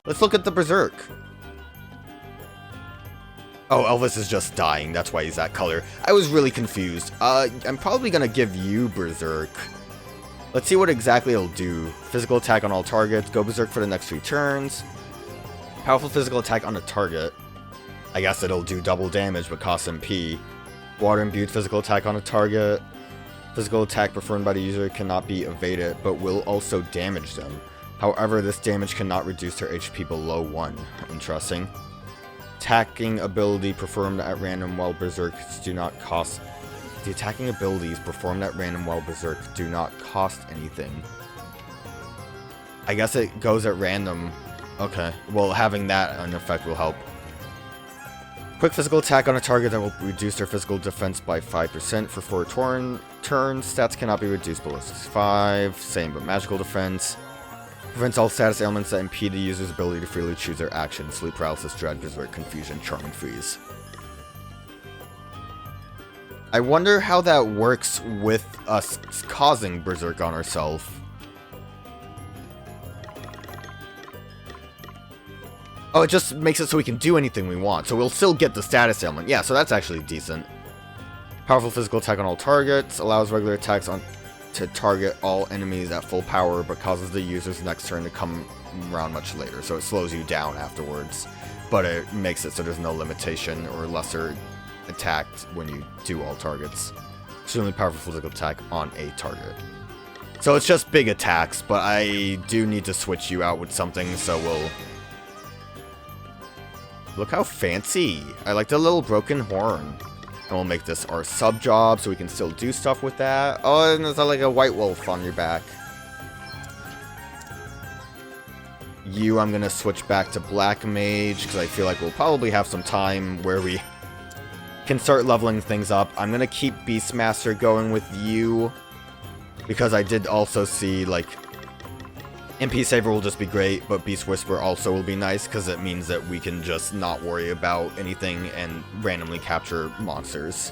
Let's look at the Berserk. Oh, Elvis is just dying. That's why he's that color. I was really confused. I'm probably gonna give you Berserk. Let's see what exactly it'll do. Physical attack on all targets. Go Berserk for the next 3 turns. Powerful physical attack on a target. I guess it'll do double damage, but costs MP. Water imbued physical attack on a target. Physical attack performed by the user cannot be evaded, but will also damage them. However, this damage cannot reduce their HP below 1. Interesting. Attacking ability performed at random while Berserks do not cost... The attacking abilities performed at random while Berserk do not cost anything. I guess it goes at random. Okay, well, having that an effect will help. Quick physical attack on a target that will reduce their physical defense by 5% for 4 turns. Stats cannot be reduced below 65. Same but magical defense. Prevents all status ailments that impede the user's ability to freely choose their actions. Sleep paralysis, dread, berserk, confusion, charm, and freeze. I wonder how that works with us causing berserk on ourselves. Oh, it just makes it so we can do anything we want. So we'll still get the status ailment. Yeah, so that's actually decent. Powerful physical attack on all targets. Allows regular attacks to target all enemies at full power, but causes the user's next turn to come around much later. So it slows you down afterwards. But it makes it so there's no limitation or lesser attacked when you do all targets. Extremely powerful physical attack on a target. So it's just big attacks, but I do need to switch you out with something, so we'll... Look how fancy. I like the little broken horn. And we'll make this our sub job so we can still do stuff with that. Oh, and there's like a white wolf on your back. You, I'm gonna switch back to Black Mage because I feel like we'll probably have some time where we can start leveling things up. I'm gonna keep Beastmaster going with you because I did also see like MP Saver will just be great, but Beast Whisper also will be nice because it means that we can just not worry about anything and randomly capture monsters.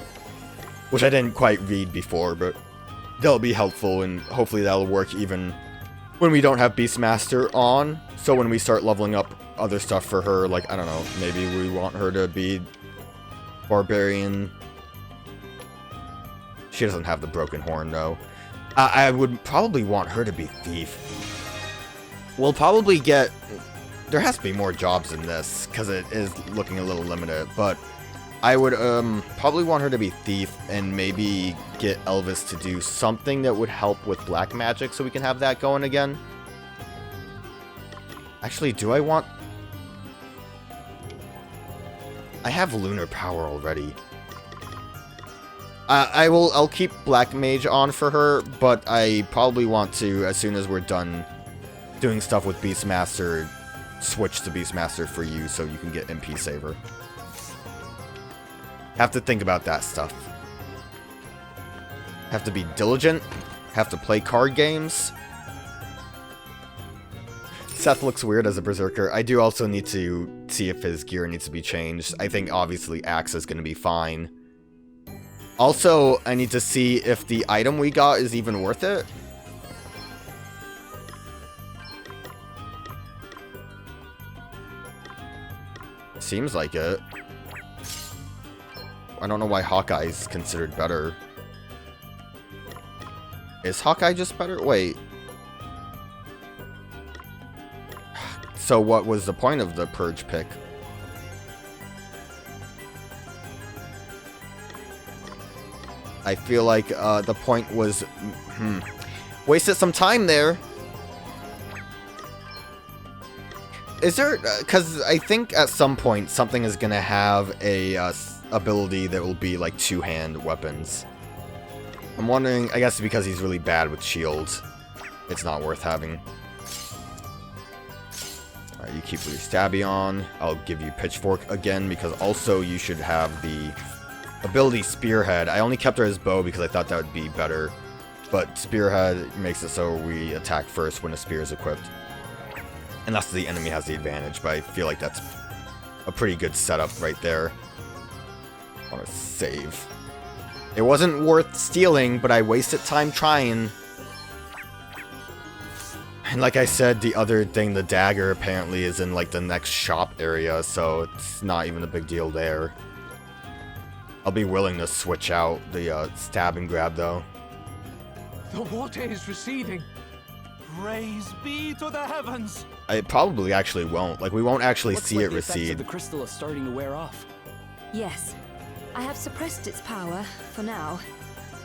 Which I didn't quite read before, but they'll be helpful and hopefully that'll work even when we don't have Beastmaster on. So when we start leveling up other stuff for her, like, I don't know, maybe we want her to be Barbarian. She doesn't have the broken horn though. I would probably want her to be Thief. We'll probably get... There has to be more jobs in this, because it is looking a little limited, but I would probably want her to be Thief, and maybe get Elvis to do something that would help with black magic, so we can have that going again. Actually, do I want... I have Lunar Power already. I'll keep Black Mage on for her, but I probably want to, as soon as we're done doing stuff with Beastmaster, switch to Beastmaster for you so you can get MP Saver. Have to think about that stuff. Have to be diligent. Have to play card games. Seth looks weird as a Berserker. I do also need to see if his gear needs to be changed. I think obviously Axe is going to be fine. Also, I need to see if the item we got is even worth it. Seems like it. I don't know why Hawkeye's considered better. Is Hawkeye just better? Wait. So what was the point of the Purge pick? I feel like the point was... wasted some time there. Is there... Because I think at some point something is going to have a ability that will be like two-hand weapons. I'm wondering... I guess because he's really bad with shields, it's not worth having. Alright, you keep your stabby on. I'll give you Pitchfork again because also you should have the ability Spearhead. I only kept her as bow because I thought that would be better. But Spearhead makes it so we attack first when a spear is equipped. And thus the enemy has the advantage, but I feel like that's a pretty good setup right there. I want to save. It wasn't worth stealing, but I wasted time trying. And like I said, the other thing, the dagger, apparently is in like the next shop area, so it's not even a big deal there. I'll be willing to switch out the stab and grab though. The water is receding. Praise be to the heavens. It probably actually won't. Like, we won't actually see it recede. The crystal is starting to wear off. Yes. I have suppressed its power, for now.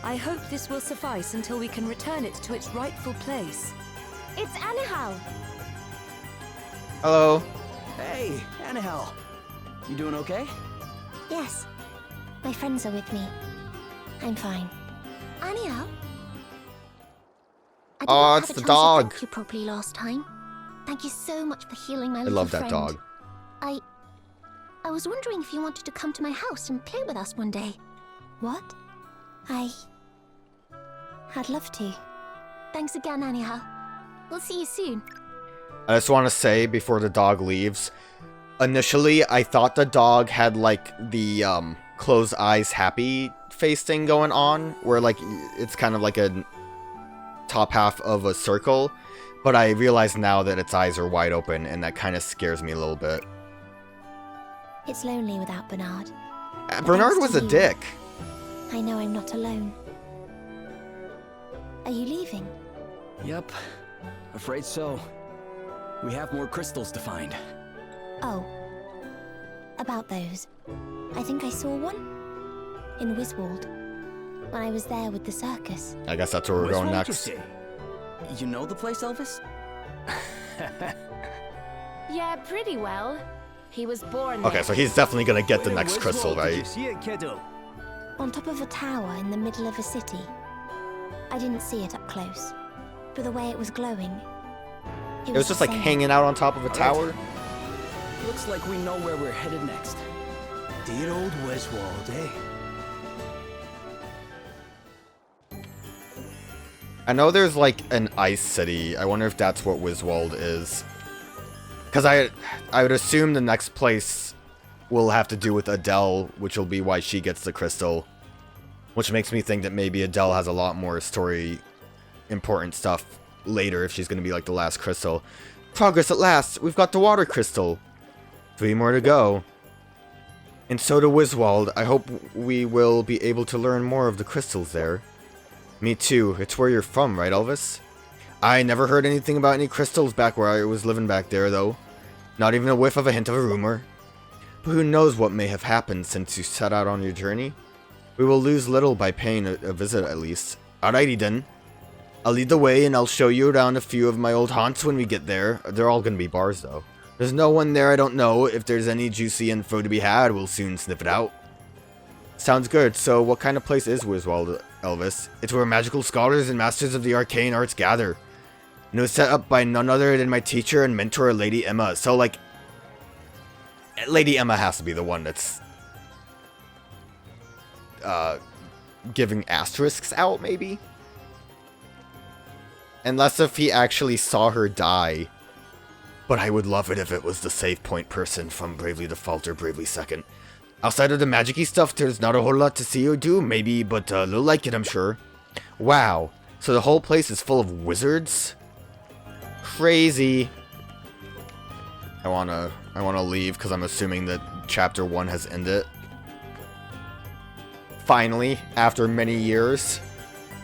I hope this will suffice until we can return it to its rightful place. It's Adelle. Hello. Hey, Adelle. You doing okay? Yes. My friends are with me. I'm fine. Adelle? Oh, it's the dog. I didn't have a chance to thank you properly last time. Thank you so much for healing my I little love that friend. dog. I was wondering if you wanted to come to my house and play with us one day. What? I'd love to. Thanks again, Adelle. We'll see you soon. I just want to say before the dog leaves, initially I thought the dog had like the closed eyes happy face thing going on, where like it's kind of like a top half of a circle, but I realize now that its eyes are wide open, and that kind of scares me a little bit. It's lonely without Bernard. Bernard was a dick. I know I'm not alone. Are you leaving? Yep. Afraid so. We have more crystals to find. Oh. About those. I think I saw one in Wiswald when I was there with the circus. I guess that's where we're going next. You know the place, Elvis? Yeah, pretty well. He was born Okay, there. so he's definitely gonna get the next crystal, Did you right? see it, kiddo? On top of a tower in the middle of a city. I didn't see it up close, but the way it was glowing. It was just like insane. hanging out on top of a tower. Looks like we know where we're headed next. Dear old Wiswald, eh? I know there's like an ice city. I wonder if that's what Wiswald is. Because I would assume the next place will have to do with Adelle, which will be why she gets the crystal. Which makes me think that maybe Adelle has a lot more story important stuff later if she's going to be like the last crystal. Progress at last! We've got the water crystal! 3 more to go. And so to Wiswald. I hope we will be able to learn more of the crystals there. Me too. It's where you're from, right, Elvis? I never heard anything about any crystals back where I was living back there, though. Not even a whiff of a hint of a rumor. But who knows what may have happened since you set out on your journey? We will lose little by paying a visit, at least. Alrighty then. I'll lead the way, and I'll show you around a few of my old haunts when we get there. They're all gonna be bars, though. There's no one there I don't know. If there's any juicy info to be had, we'll soon sniff it out. Sounds good. So, what kind of place is Wiswald, Elvis? It's where magical scholars and masters of the arcane arts gather. And it was set up by none other than my teacher and mentor, Lady Emma. So, like, Lady Emma has to be the one that's giving asterisks out, maybe? Unless if he actually saw her die. But I would love it if it was the save point person from Bravely Default or Bravely Second. Outside of the magic-y stuff, there's not a whole lot to see or do, maybe, but you'll like it, I'm sure. Wow, so the whole place is full of wizards? Crazy. I wanna leave because I'm assuming that chapter 1 has ended. Finally, after many years.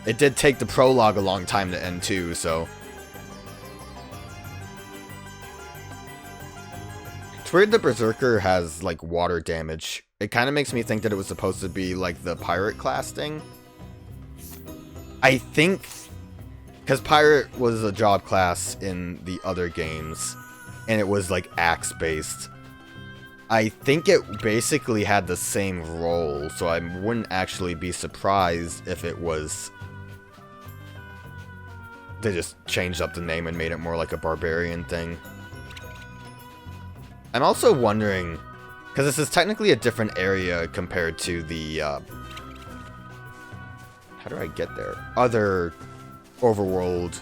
It did take the prologue a long time to end too, so. It's weird the Berserker has, like, water damage. It kind of makes me think that it was supposed to be, like, the pirate class thing. I think, because pirate was a job class in the other games, and it was, like, axe-based. I think it basically had the same role, so I wouldn't actually be surprised if it was... They just changed up the name and made it more like a barbarian thing. I'm also wondering, because this is technically a different area compared to the, how do I get there? Other overworld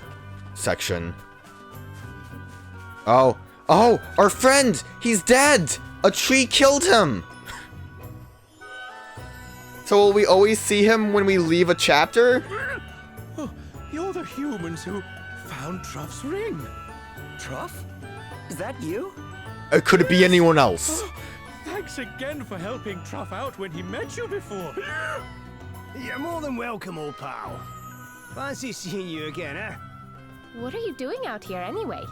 section. Oh, our friend! He's dead! A tree killed him! So will we always see him when we leave a chapter? You're the humans who found Truff's ring. Truff? Is that you? Could it be anyone else? Thanks again for helping Truff out when he met you before. You're more than welcome, old pal. Fancy seeing you again, eh? What are you doing out here anyway?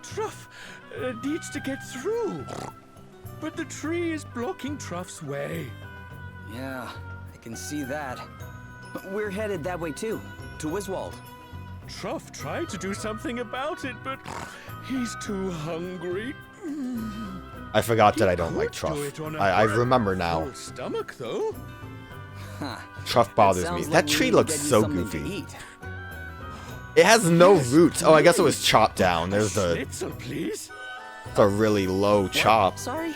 Truff needs to get through. But the tree is blocking Truff's way. Yeah, I can see that. We're headed that way too, to Wiswald. Truff tried to do something about it, but he's too hungry. I forgot that I don't like Truff. I remember now. Full stomach, though. Huh. Truff bothers me. Sounds That like we tree need to looks get you so something to goofy. eat. It has no roots. Oh, I guess it was chopped down. There's the Schnitzel, please. it's a really low chop. Sorry?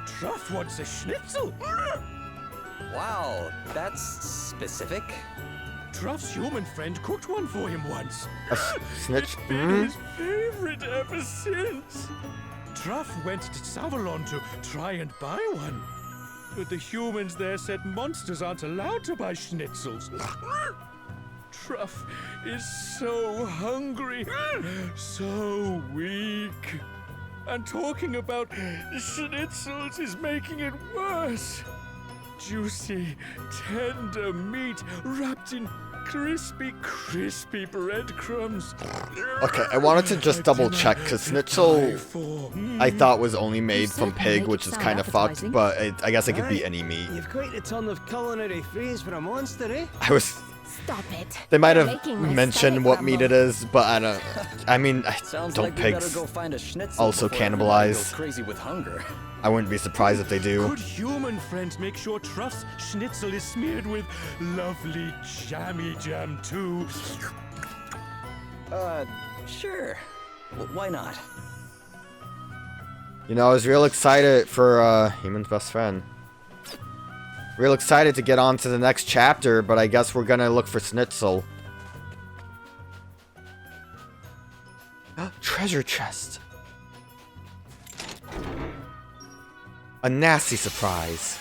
Truff wants a schnitzel. Wow, that's specific. Truff's human friend cooked one for him once. A snitch. It's been his favorite ever since. Truff went to Savalon to try and buy one. But the humans there said monsters aren't allowed to buy schnitzels. Truff is so hungry, so weak. And talking about schnitzels is making it worse. Juicy, tender meat wrapped in crispy, crispy breadcrumbs. Okay, I wanted to just double check because schnitzel I thought was only made from pig, which is kind of fucked, but I guess it could be any meat. You've quite a ton of culinary phrase for a monster, eh? I was. Stop it. They might You're have making my mentioned stomach what meat it rumble. is, but I don't. I mean, Sounds don't like we better pigs go find a schnitzel also before everybody cannibalize? goes crazy with hunger. I wouldn't be surprised if they do. Could human friends make sure Truff's schnitzel is smeared with lovely jammy jam too? Sure. Why not? You know, I was real excited for Human's Best Friend. Real excited to get on to the next chapter, but I guess we're gonna look for schnitzel. Treasure chest. A nasty surprise.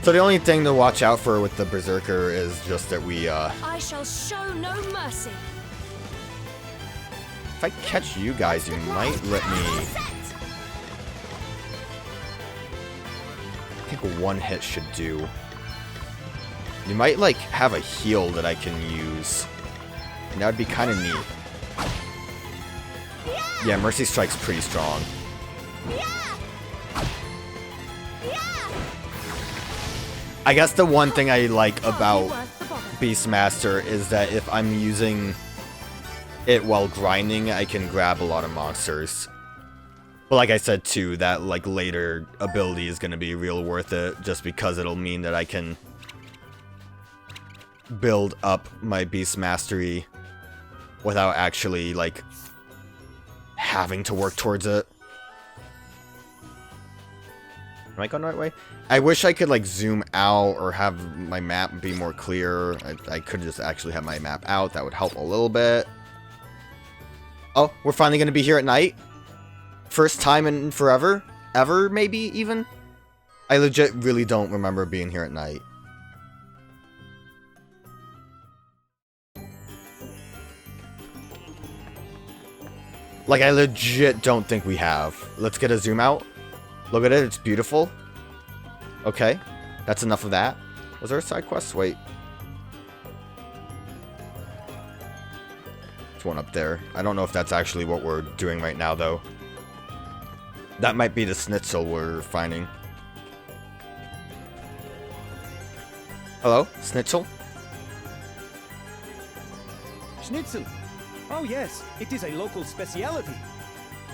So the only thing to watch out for with the Berserker is just that we, I shall show no mercy. if I catch you guys, you might let me... I think one hit should do. You might, like, have a heal that I can use. And that would be kind of neat. Yeah, Mercy Strike's pretty strong. I guess the one thing I like about Beastmaster is that if I'm using it while grinding, I can grab a lot of monsters. But like I said too, that like later ability is going to be real worth it, just because it'll mean that I can build up my Beast Mastery without actually like having to work towards it. Am I going the right way? I wish I could like zoom out or have my map be more clear. I could just actually have my map out. That would help a little bit. Oh, we're finally going to be here at night? First time in forever? Ever, maybe, even? I legit really don't remember being here at night. Like, I legit don't think we have. Let's get a zoom out. Look at it, it's beautiful. Okay, that's enough of that. Was there a side quest? Wait. There's one up there. I don't know if that's actually what we're doing right now, though. That might be the schnitzel we're finding. Hello? Schnitzel? Schnitzel. Oh yes, it is a local speciality.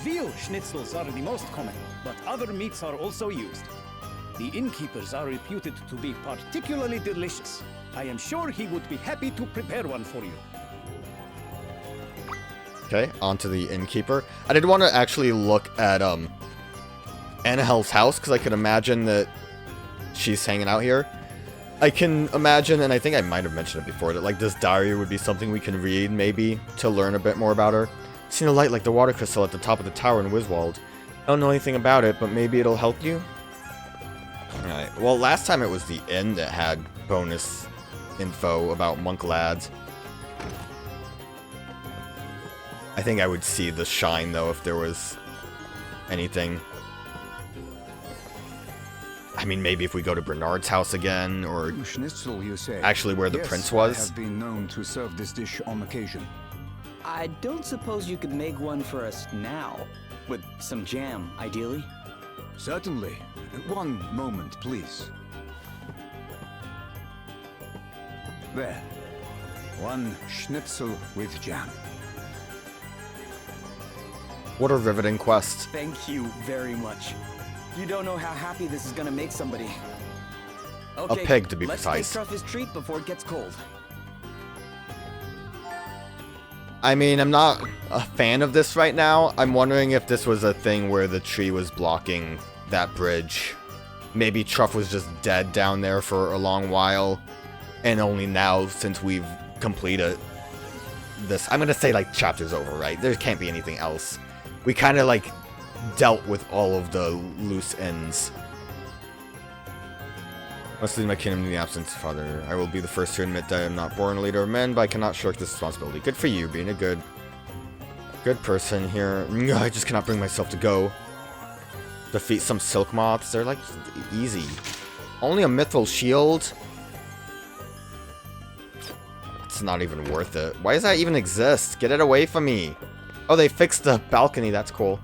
Veal schnitzels are the most common, but other meats are also used. The innkeepers are reputed to be particularly delicious. I am sure he would be happy to prepare one for you. Okay, on to the innkeeper. I did want to actually look at Annahel's house, because I could imagine that she's hanging out here. I can imagine, and I think I might have mentioned it before, that like this diary would be something we can read, maybe, to learn a bit more about her. Seen a light like the water crystal at the top of the tower in Wiswald. I don't know anything about it, but maybe it'll help you? Alright, well last time it was the inn that had bonus info about monk lads. I think I would see the shine, though, if there was anything. I mean, maybe if we go to Bernard's house again, or Schnitzel, you say? actually where the Yes, prince was. I have been known to serve this dish on occasion. I don't suppose you could make one for us now? With some jam, ideally? Certainly. One moment, please. There. One schnitzel with jam. What a riveting quest. Thank you very much. You don't know how happy this is gonna make somebody. Okay, pig, to be let's precise. take Truff his treat before it gets cold. I mean, I'm not a fan of this right now. I'm wondering if this was a thing where the tree was blocking that bridge. Maybe Truff was just dead down there for a long while, and only now, since we've completed this, I'm gonna say, like, chapter's over, right? There can't be anything else. We kind of, like, dealt with all of the loose ends. Must lead my kingdom in the absence of father. I will be the first to admit that I am not born a leader of men, but I cannot shirk this responsibility. Good for you, being a good person here. I just cannot bring myself to go. Defeat some silk moths. They're, like, easy. Only a mithril shield? It's not even worth it. Why does that even exist? Get it away from me. Oh, they fixed the balcony. That's cool.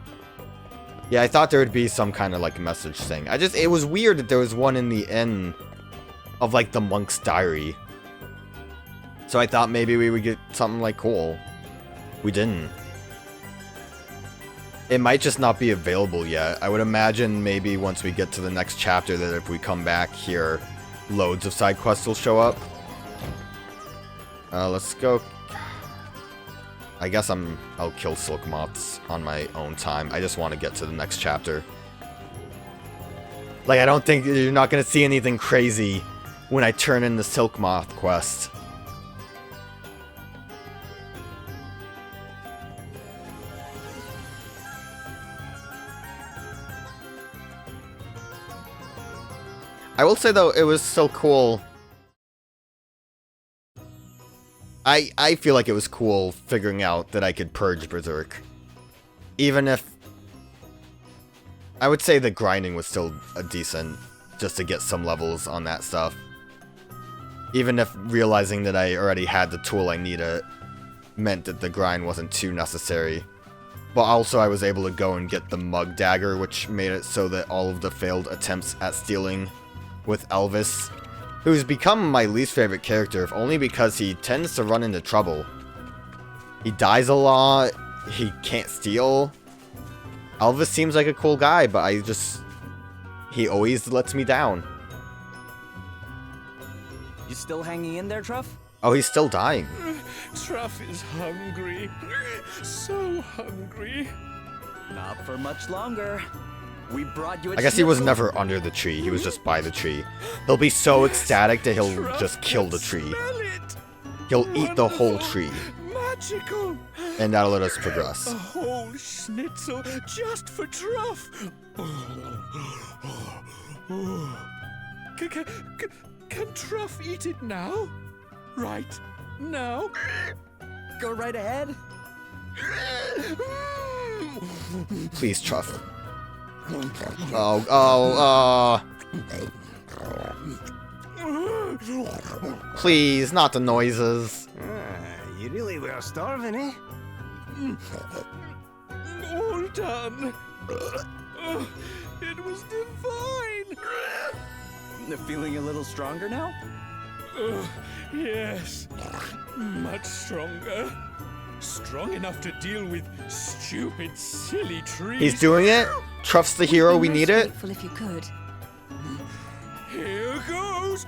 Yeah, I thought there would be some kind of, like, message thing. It was weird that there was one in the end of, like, the monk's diary. So I thought maybe we would get something, like, cool. We didn't. It might just not be available yet. I would imagine maybe once we get to the next chapter that if we come back here, loads of side quests will show up. Let's go. I guess I'll kill silk moths on my own time. I just want to get to the next chapter. Like, I don't think you're not going to see anything crazy when I turn in the silk moth quest. I will say, though, it was so cool. I feel like it was cool figuring out that I could purge Berserk. Even if... I would say the grinding was still a decent, just to get some levels on that stuff. Even if realizing that I already had the tool I needed meant that the grind wasn't too necessary. But also I was able to go and get the mug dagger, which made it so that all of the failed attempts at stealing with Elvis, who's become my least favorite character, if only because he tends to run into trouble. He dies a lot, he can't steal. Elvis seems like a cool guy, but he always lets me down. You still hanging in there, Truff? Oh, he's still dying. Truff is hungry. So hungry. Not for much longer. We brought you a I guess he was schnitzel. never under the tree, he was just by the tree. He'll be so ecstatic that he'll Truff just kill can the tree. smell it. He'll eat the whole Wonderful. tree, Magical. and that'll let us progress. A whole schnitzel just for Truff. Can Truff eat it now? Right now? Go right ahead. Please, Truff. Oh. Please, not the noises. You really were starving, eh? All done. It was divine. Feeling a little stronger now? Yes, much stronger. Strong enough to deal with stupid, silly trees. He's doing it. Truff's the hero. We need it. Grateful if you could. Here goes.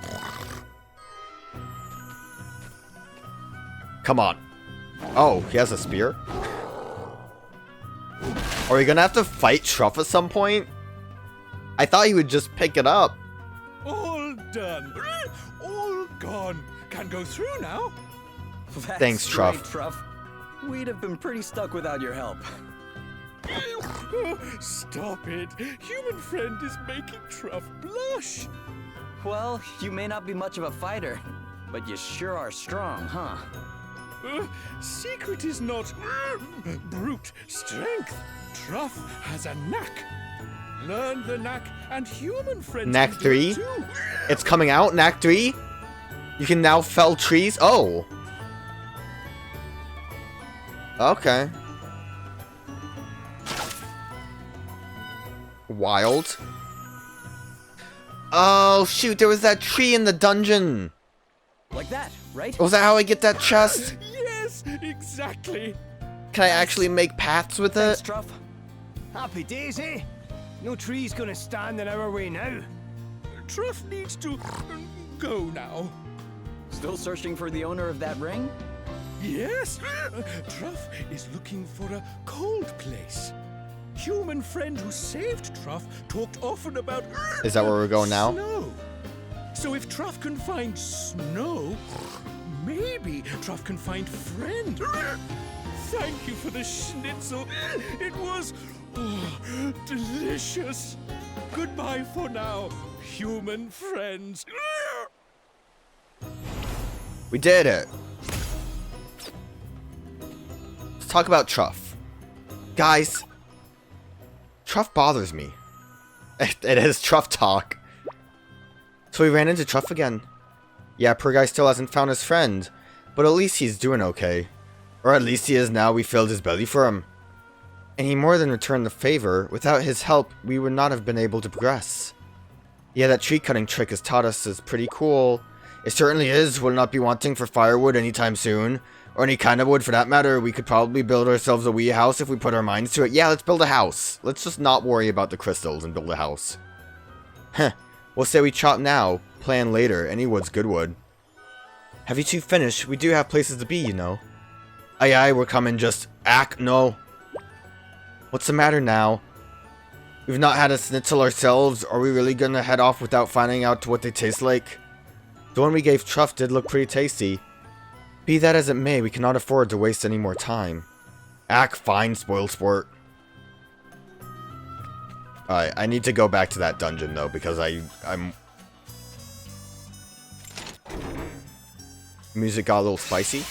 Come on. Oh, he has a spear. Are we gonna have to fight Truff at some point? I thought he would just pick it up. All done. All gone. Can go through now. That's Thanks, great, Truff. Truff. We'd have been pretty stuck without your help. Stop it. Human friend is making Truff blush. Well, you may not be much of a fighter, but you sure are strong, huh? Secret is not brute strength. Truff has a knack. Learn the knack, and human friends. Knack can do 3? it too. It's coming out, Knack 3? You can now fell trees? Oh. Okay. Wild. Oh, shoot, there was that tree in the dungeon. Like that, right? Was that how I get that chest? Yes, exactly. Can I actually make paths with Thanks, it? Truff. Happy days, eh? No tree's gonna stand in our way now. Truff needs to go now. Still searching for the owner of that ring? Yes, Truff is looking for a cold place. Human friend who saved Truff talked often about. Is that where we're going now? Snow. So if Truff can find snow, maybe Truff can find friend. Thank you for the schnitzel. It was delicious. Goodbye for now, human friends. We did it. Let's talk about Truff. Guys, Truff bothers me. It is Truff talk. So we ran into Truff again. Yeah, poor guy still hasn't found his friend, but at least he's doing okay. Or at least he is now. We filled his belly for him. And he more than returned the favor. Without his help, we would not have been able to progress. Yeah, that tree cutting trick has taught us is pretty cool. It certainly is. We'll not be wanting for firewood anytime soon. Or any kind of wood for that matter. We could probably build ourselves a wee house if we put our minds to it. Yeah, let's build a house. Let's just not worry about the crystals and build a house. Heh. We'll say we chop now, plan later. Any wood's good wood. Have you two finished? We do have places to be, you know. Aye aye, we're coming, just no. What's the matter now? We've not had a schnitzel ourselves. Are we really gonna head off without finding out what they taste like? The one we gave Truff did look pretty tasty. Be that as it may, we cannot afford to waste any more time. Fine, spoil sport. Alright, I need to go back to that dungeon though, because I'm... Music got a little spicy.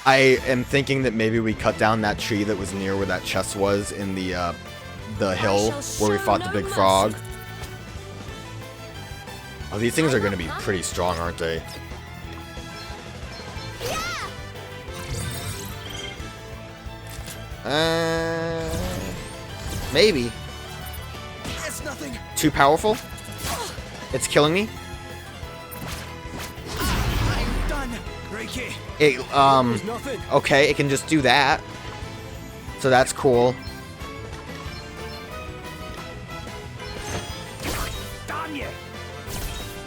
I am thinking that maybe we cut down that tree that was near where that chest was in the hill where we fought the big frog. Oh, these things are going to be pretty strong, aren't they? Maybe. It's nothing. Too powerful? It's killing me? I'm done. Reiki. It, There's nothing. okay, it can just do that. So that's cool. Damn you.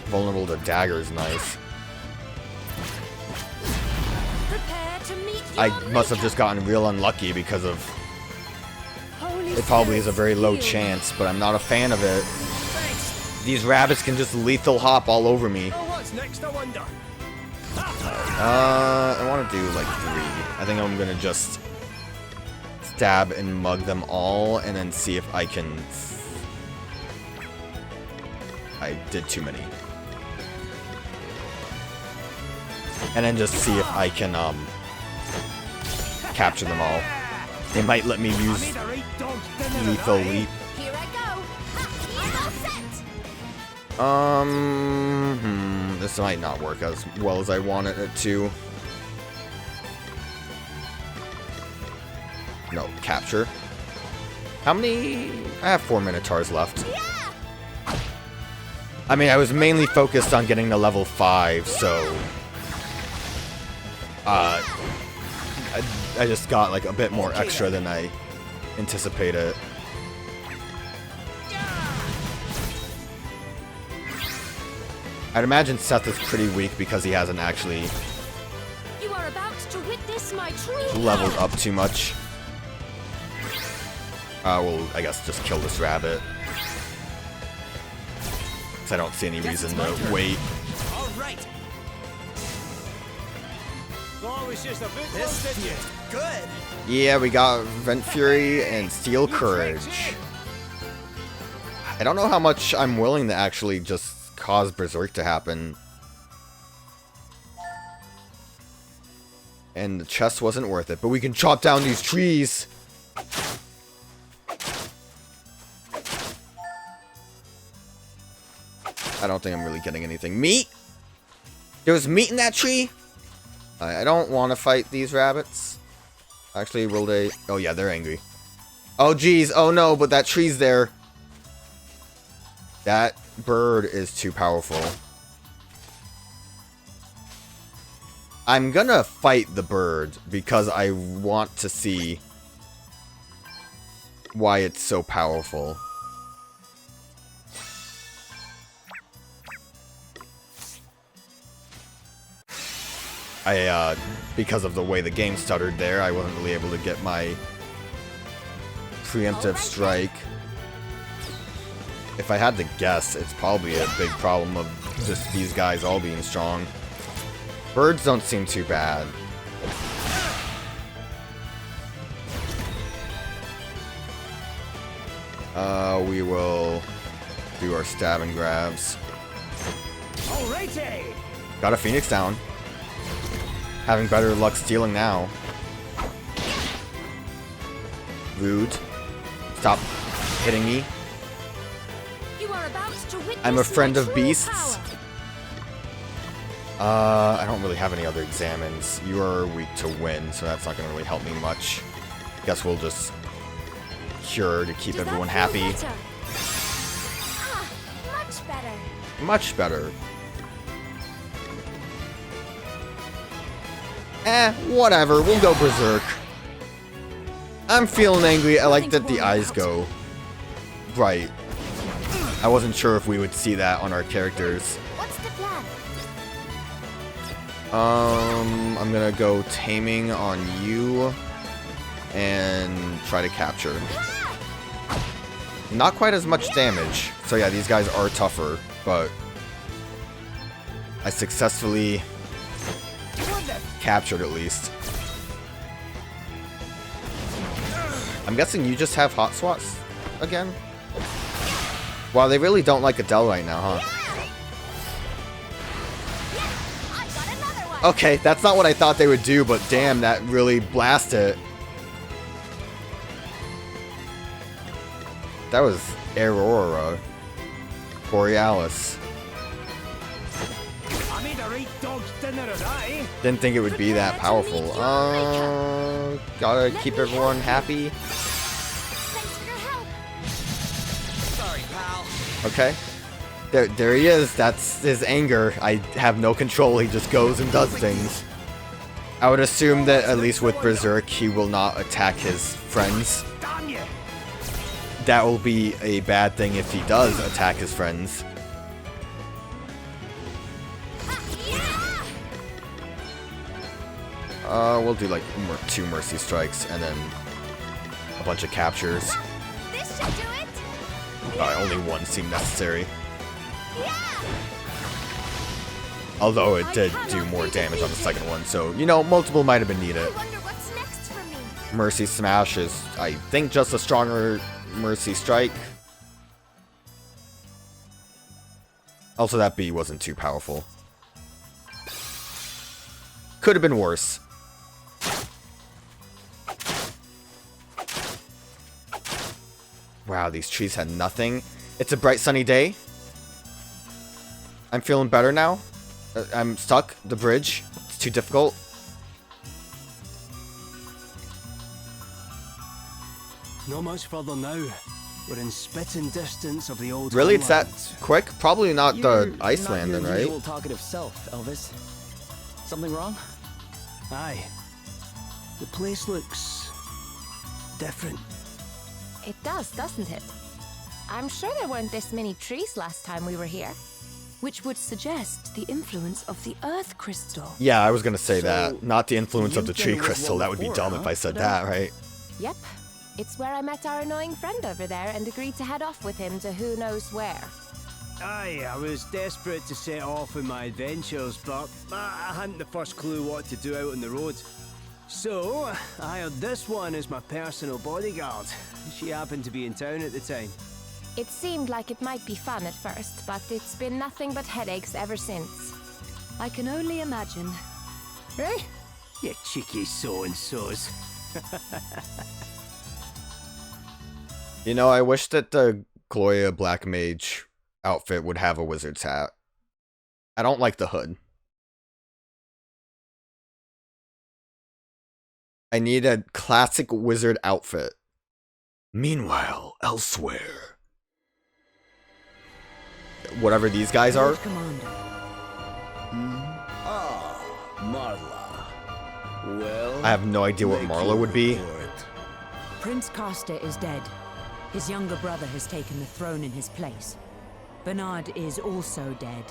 Vulnerable to daggers, nice. Prepare to meet I your must have maker. just gotten real unlucky because of... Holy It probably is a very low Spirit, chance, but I'm not a fan of it. Thanks. These rabbits can just lethal hop all over me. Oh, what's next, I wonder? I want to do like 3. I think I'm gonna just stab and mug them all and then see if I can... I did too many. And then just see if I can capture them all. They might let me use Made a right dog's dinner lethal of that, eh? leap. Here I go. Ha, all set. This might not work as well as I wanted it to. No, capture. How many? I have 4 Minotaurs left. I mean, I was mainly focused on getting to level 5, so... I just got like a bit more extra than I anticipated. I'd imagine Seth is pretty weak because he hasn't actually You are about to witness my true leveled up too much. We'll, I guess, just kill this rabbit. 'Cause I don't see any reason to wait. All right. Oh, it's just a bit this you. Good. Yeah, we got Vent Fury and Steel Courage. I don't know how much I'm willing to actually just cause Berserk to happen. And the chest wasn't worth it, but we can chop down these trees. I don't think I'm really getting anything. Meat? There was meat in that tree? I don't want to fight these rabbits. Actually, will they? Oh yeah, they're angry. Oh geez, oh no, but that tree's there. That bird is too powerful. I'm gonna fight the bird because I want to see why it's so powerful. Because of the way the game stuttered there, I wasn't really able to get my preemptive strike. If I had to guess, it's probably a big problem of just these guys all being strong. Birds don't seem too bad. We will do our stab and grabs. Alrighty. Got a Phoenix down. Having better luck stealing now. Rude. Stop hitting me. You are about to witness I'm a friend my of true beasts. power. I don't really have any other examines. You are weak to wind, so that's not going to really help me much. Guess we'll just cure to keep Does that everyone feel happy. better? Ah, much better. Much better. Whatever. We'll go berserk. I'm feeling angry. I like that the eyes go bright. I wasn't sure if we would see that on our characters. What's the plan? I'm gonna go taming on you and try to capture. Not quite as much damage. So yeah, these guys are tougher, but I successfully captured at least. I'm guessing you just have hot swats again? Wow, they really don't like Adelle right now, huh? Okay, that's not what I thought they would do, but damn, that really blasted. That was Aurora Borealis. I made a right dog's dinner of that, eh? Didn't think it would be that powerful. Gotta keep everyone happy. Thanks for your help. Sorry, pal. Okay. There he is. That's his anger. I have no control. He just goes and does things. I would assume that at least with Berserk, he will not attack his friends. Damn you! That will be a bad thing if he does attack his friends. We'll do like 2 mercy strikes and then a bunch of captures. This should do it. Only 1 seemed necessary. Although it did do more damage on the second one, so, you know, multiple might have been needed. I wonder what's next for me. Mercy Smash is, I think, just a stronger Mercy Strike. Also, that B wasn't too powerful. Could have been worse. Wow, these trees had nothing. It's a bright sunny day. I'm feeling better now. I'm stuck. The bridge. It's too difficult. Not much further now. We're in spitting distance of the old Really? It's that homeland. quick? Probably not the You're Iceland not then, your right? usual talkative self, Elvis. Something wrong? Aye. The place looks different. It does, doesn't it? I'm sure there weren't this many trees last time we were here. Which would suggest the influence of the Earth Crystal. Yeah, I was gonna say So, that. Not the influence of the you've been tree in this crystal. world That would be before, dumb if huh, I said Adelle? that, right? Yep. It's where I met our annoying friend over there and agreed to head off with him to who knows where. Aye, I was desperate to set off on my adventures, but I hadn't the first clue what to do out on the road. So, I hired this one as my personal bodyguard. She happened to be in town at the time. It seemed like it might be fun at first, but it's been nothing but headaches ever since. I can only imagine. Eh? You cheeky so-and-sos. You know, I wish that the Gloria Black Mage outfit would have a wizard's hat. I don't like the hood. I need a classic wizard outfit. Meanwhile, elsewhere. Whatever these guys are. Commander. Marla. Well, I have no idea what Marla would be. Prince Castor is dead. His younger brother has taken the throne in his place. Bernard is also dead.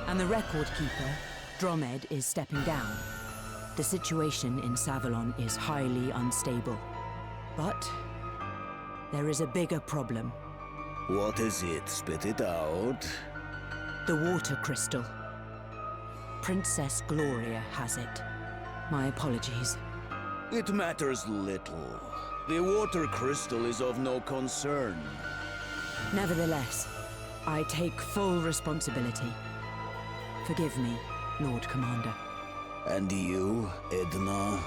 And the record keeper, Dromed, is stepping down. The situation in Savalon is highly unstable. But there is a bigger problem. What is it? Spit it out. The water crystal. Princess Gloria has it. My apologies. It matters little. The water crystal is of no concern. Nevertheless, I take full responsibility. Forgive me, Lord Commander. And you, Edna?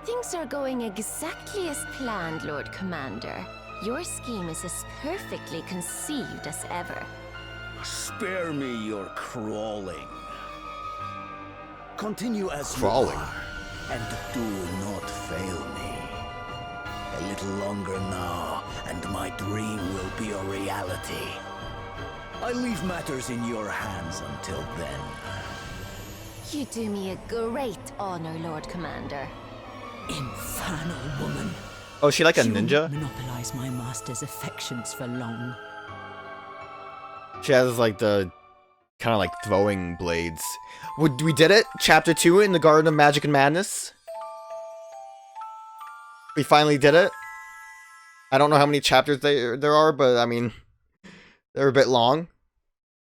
Things are going exactly as planned, Lord Commander. Your scheme is as perfectly conceived as ever. Spare me your crawling. Continue as Crawling. you are, and do not fail me. A little longer now, and my dream will be a reality. I leave matters in your hands until then. You do me a great honor, Lord Commander. Infernal woman. Oh, is she like a She ninja? won't monopolize my master's affections for long. She has like the kind of like throwing blades. We did it! Chapter 2 in the Garden of Magic and Madness. We finally did it. I don't know how many chapters there are, but I mean, they're a bit long.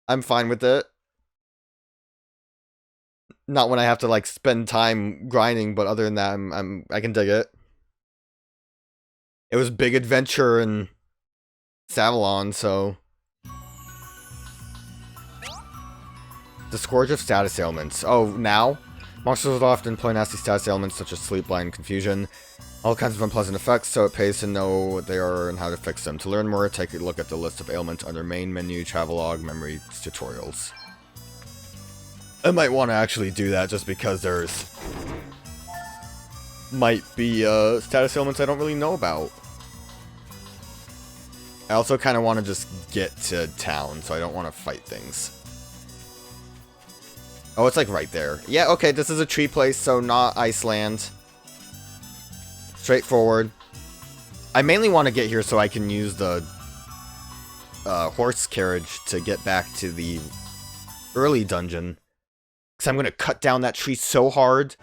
I'm fine with it. Not when I have to like spend time grinding, but other than that, I can dig it. It was big adventure in Savalon, so. The Scourge of Status Ailments. Oh, now? Monsters will often employ nasty status ailments such as sleep, blind, confusion. All kinds of unpleasant effects, so it pays to know what they are and how to fix them. To learn more, take a look at the list of ailments under Main Menu, Travelogue, Memory Tutorials. I might want to actually do that just because there's... might be status ailments I don't really know about. I also kind of want to just get to town, so I don't want to fight things. Oh, it's like right there. Yeah, okay, this is a tree place, so not Iceland. Straightforward. I mainly want to get here so I can use the horse carriage to get back to the early dungeon. Because I'm going to cut down that tree so hard.